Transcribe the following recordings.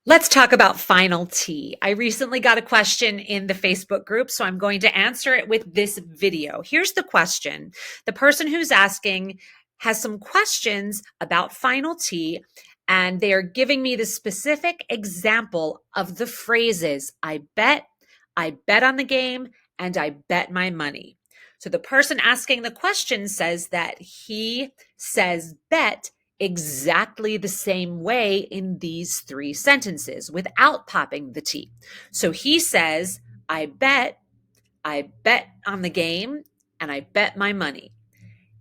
Let's talk about final T. I recently got a question in the Facebook group, so I'm going to answer it with this video. Here's the question. The person who's asking has some questions about final T, and they are giving me the specific example of the phrases, I bet on the game, and I bet my money. So the person asking the question says that he says bet exactly the same way in these three sentences without popping the T. So he says, I bet on the game, and I bet my money.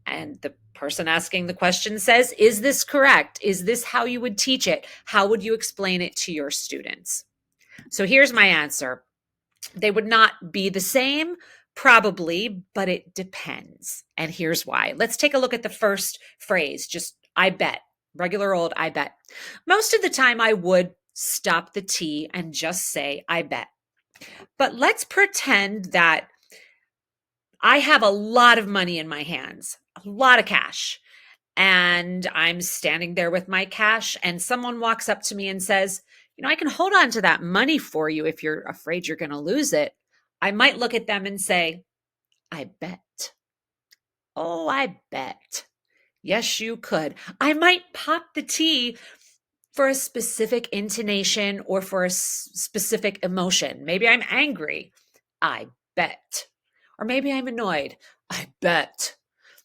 And the person asking the question says, is this correct? Is this how you would teach it? How would you explain it to your students? So here's my answer. They would not be the same, probably, but it depends. And here's why. Let's take a look at the first phrase, just I bet, regular old I bet. Most of the time I would stop the T and just say I bet. But let's pretend that I have a lot of money in my hands, a lot of cash, and I'm standing there with my cash, and someone walks up to me and says, I can hold on to that money for you if you're afraid you're going to lose it. I might look at them and say, I bet. Oh, I bet. Yes, you could. I might pop the T for a specific intonation or for a specific emotion. Maybe I'm angry. I bet. Or maybe I'm annoyed. I bet.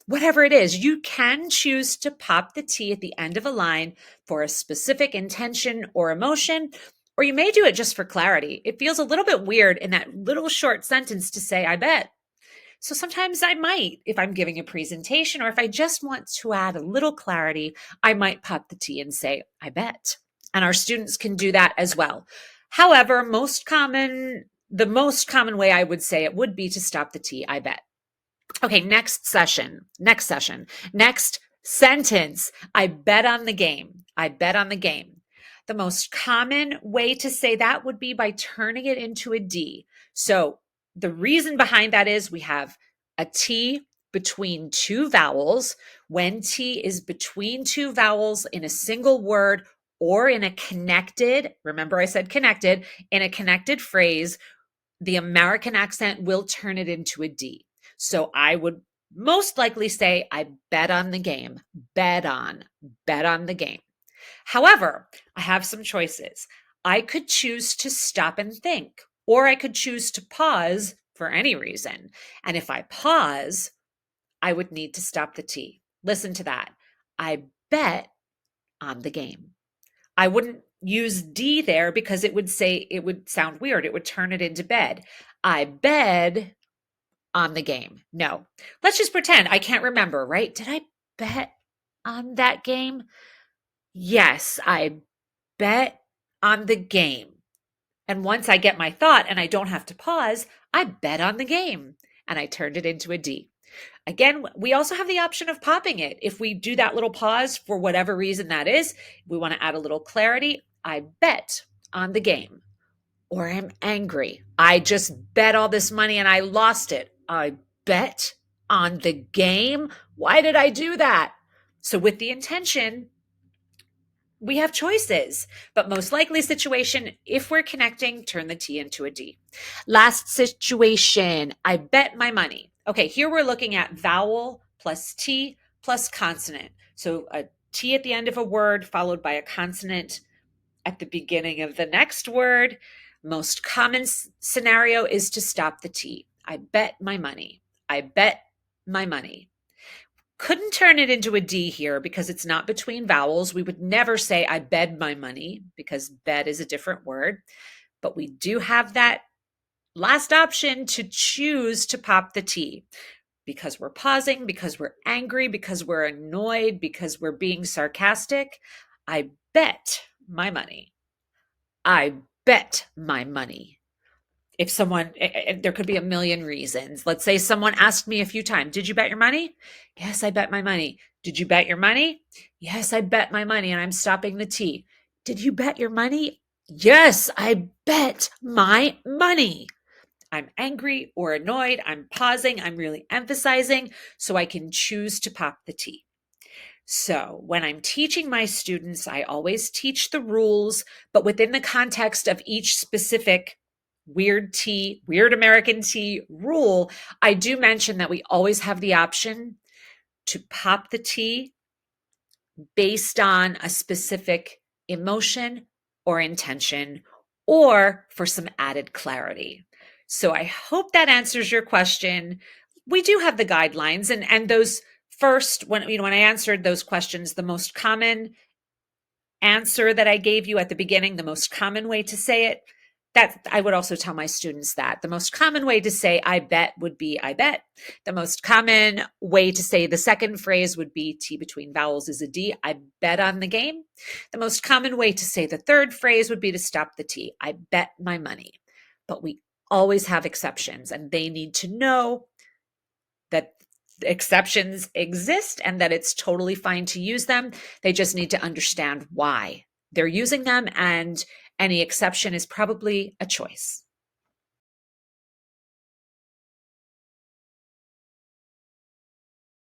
Whatever it is, you can choose to pop the T at the end of a line for a specific intention or emotion, or you may do it just for clarity. It feels a little bit weird in that little short sentence to say, I bet. So sometimes I might, if I'm giving a presentation or if I just want to add a little clarity, I might pop the T and say, I bet. And our students can do that as well. However, the most common way I would say it would be to stop the T, I bet. Okay, next sentence. I bet on the game. I bet on the game. The most common way to say that would be by turning it into a D. So the reason behind that is we have a T between two vowels. When T is between two vowels in a single word or in a connected, remember I said connected, in a connected phrase, the American accent will turn it into a D. So I would most likely say, I bet on the game, bet on the game. However, I have some choices. I could choose to stop and think, or I could choose to pause for any reason. And if I pause, I would need to stop the T. Listen to that. I bet on the game. I wouldn't use D there because it would sound weird. It would turn it into bed. I bet on the game. No, let's just pretend I can't remember, right? Did I bet on that game? Yes, I bet on the game. And once I get my thought and I don't have to pause, I bet on the game. And I turned it into a D. Again, we also have the option of popping it. If we do that little pause for whatever reason that is, we want to add a little clarity. I bet on the game. Or I'm angry. I just bet all this money and I lost it. I bet on the game. Why did I do that? So with the intention, we have choices, but most likely situation, if we're connecting, turn the T into a D. Last situation, I bet my money. Okay, here we're looking at vowel plus T plus consonant. So a T at the end of a word followed by a consonant at the beginning of the next word. Most common scenario is to stop the T. I bet my money. I bet my money. Couldn't turn it into a D here because it's not between vowels. We would never say I bet my money because bet is a different word. But we do have that last option to choose to pop the T because we're pausing, because we're angry, because we're annoyed, because we're being sarcastic. I bet my money. I bet my money. If there could be a million reasons. Let's say someone asked me a few times, did you bet your money? Yes, I bet my money. Did you bet your money? Yes, I bet my money. And I'm stopping the T. Did you bet your money? Yes, I bet my money. I'm angry or annoyed. I'm pausing. I'm really emphasizing so I can choose to pop the T. So when I'm teaching my students, I always teach the rules, but within the context of each specific weird American tea rule, I do mention that we always have the option to pop the tea based on a specific emotion or intention, or for some added clarity. So I hope that answers your question. We do have the guidelines, and those first, when I answered those questions, the most common answer that I gave you at the beginning, the most common way to say it, that I would also tell my students that the most common way to say I bet would be I bet. The most common way to say the second phrase would be T between vowels is a D. I bet on the game. The most common way to say the third phrase would be to stop the T. I bet my money. But we always have exceptions, and they need to know that exceptions exist and that it's totally fine to use them. They just need to understand why they're using them, and any exception is probably a choice.